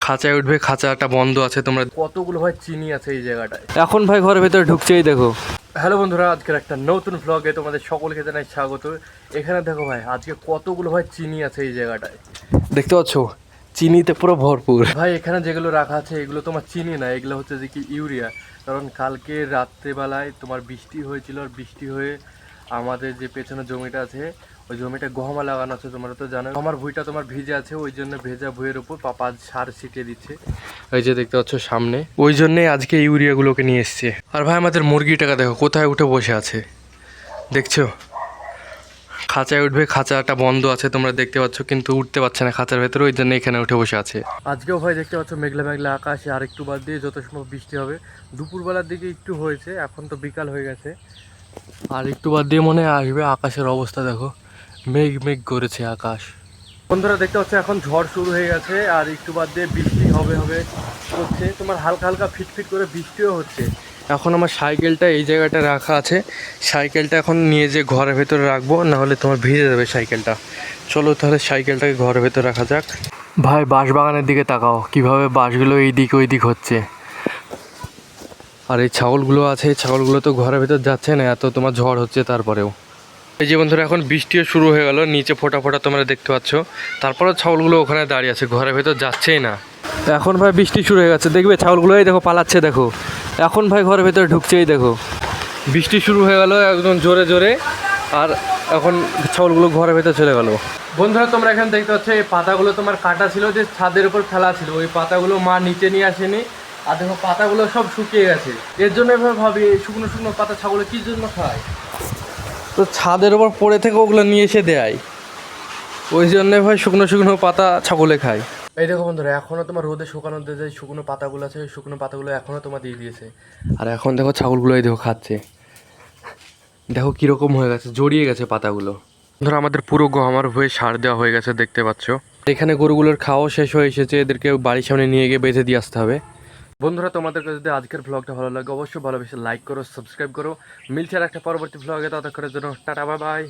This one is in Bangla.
খাঁচায় উঠবে, খাঁচাটা বন্ধ আছে। তোমরা কতগুলো ভাই চিনি আছে এই জায়গাটায়। এখন ভাই ঘরের ভেতরে ঢুকছেই দেখো। হ্যালো বন্ধুরা, আজকের একটা নতুন ভ্লগে তোমাদের সকলকে জানাই স্বাগত। এখানে দেখো ভাই আজকে কতগুলো ভাই চিনি আছে এই জায়গাটায়, দেখতে পাচ্ছ? চিনিতে পুরো ভরপুর ভাই। এখানে যেগুলো রাখা আছে এগুলো তোমার চিনি না, এগুলো হচ্ছে যে কি ইউরিয়া। কারণ কালকে রাত্রেবেলায় তোমার বৃষ্টি হয়েছিল, আর বৃষ্টি হয়ে আমাদের যে পেছনে জমিটা আছে ওই জমিটা গহমা লাগানো আছে, তোমরা তো জানো। আমার ভুঁইটা তোমার ভিজে আছে, ওই জন্য ভেজা ভুঁইয়ের উপর পাপা সার ছিটিয়ে দিচ্ছে। এই যে দেখতে পাচ্ছ সামনে, ওই জন্যে আজকে ইউরিয়াগুলোকে নিয়ে এসছে। আর ভাই আমাদের মুরগিটাকে দেখো কোথায় উঠে বসে আছে, দেখছো? খাঁচায় উঠবে, খাঁচাটা বন্ধ আছে তোমরা দেখতে পাচ্ছ, কিন্তু উঠতে পারছে না খাঁচার ভেতরে, ওই জন্য এখানে উঠে বসে আছে। আজকেও ভাই দেখতে পাচ্ছ মেঘলা মেঘলা আকাশে, আর একটু বাদ দিয়ে যত সময় বৃষ্টি হবে। দুপুরবেলার দিকে একটু হয়েছে, এখন তো বিকাল হয়ে গেছে, আর একটু বাদ দিয়ে মনে হয় আসবে। আকাশের অবস্থা দেখো, মেঘ মেঘ করেছে আকাশ। বন্ধুরা দেখতে পাচ্ছ এখন ঝড় শুরু হয়ে গেছে, আর একটু বাদ দিয়ে বৃষ্টি হবে হবে হচ্ছে। তোমার হালকা হালকা ফিটফিট করে বৃষ্টিও হচ্ছে। এখন আমার সাইকেলটা এই জায়গাটা রাখা আছে, সাইকেলটা এখন নিয়ে যে ঘরের ভেতরে রাখবো, নাহলে তোমার ভিজে যাবে সাইকেলটা। চলো তাহলে সাইকেলটাকে ঘরের ভেতরে রাখা যাক। ভাই বাঁশবাগানের দিকে তাকাও, কিভাবে বাঁশগুলো এই দিক ওই দিক হচ্ছে। আর এই ছাগলগুলো আছে, ছাগলগুলো তো ঘরের ভেতর যাচ্ছে না, এত তোমার ঝড় হচ্ছে তারপরেও। এই যে বন্ধুরা এখন বৃষ্টিও শুরু হয়ে গেল, নিচে ফোঁটা ফোঁটা তোমরা দেখতে পাচ্ছ। তারপরেও ছাগলগুলো ওখানে দাঁড়িয়ে আছে, ঘরের ভেতর যাচ্ছেই না। এখন ভাই বৃষ্টি শুরু হয়ে গেছে, দেখবে ছাগলগুলো এই দেখো পালাচ্ছে দেখো। এখন ভাই ঘরের ভেতরে ঢুকছেই দেখো, বৃষ্টি শুরু হয়ে গেল একদম জোরে জোরে। আর এখন ছাগলগুলো ঘরের ভেতরে চলে গেল। বন্ধুরা তোমরা এখানে দেখতে পাচ্ছ এই পাতাগুলো তোমার কাটা ছিল, যে ছাদের উপর ফেলা ছিল, ওই পাতাগুলো মা নিচে নিয়ে আসেনি। আর দেখো পাতাগুলো সব শুকিয়ে গেছে। এর জন্য এভাবে ভাবি এই শুকনো শুকনো পাতা ছাগলে কী জন্য খায়? তো ছাদের ওপর পড়ে থেকে ওগুলো নিয়ে এসে দেয়, ওই জন্যে ভাই শুকনো শুকনো পাতা ছাগলে খায়। এই দেখো বন্ধুরা, এখনও তোমার রোদে শুকানো যে শুকনো পাতাগুলো আছে, ওই শুকনো পাতাগুলো এখনও তোমার দিয়ে দিয়েছে। আর এখন দেখো ছাগলগুলো এই দেখো খাচ্ছে, দেখো কীরকম হয়ে গেছে, জড়িয়ে গেছে পাতাগুলো। ধরো আমাদের পুরো গহমার হয়ে সার দেওয়া হয়ে গেছে, দেখতে পাচ্ছ। এখানে গরুগুলোর খাওয়া শেষ হয়ে এসেছে, এদেরকে বাড়ির সামনে নিয়ে গিয়ে বেঁধে দিয়ে আসতে হবে। বন্ধুরা তোমাদের কাছে যদি আজকের ভ্লগটা ভালো লাগে অবশ্যই ভালোবেসে লাইক করো, সাবস্ক্রাইব করো। মিলছে আর একটা পরবর্তী ভ্লগে, ততক্ষণের জন্য টাটা বাই বাই।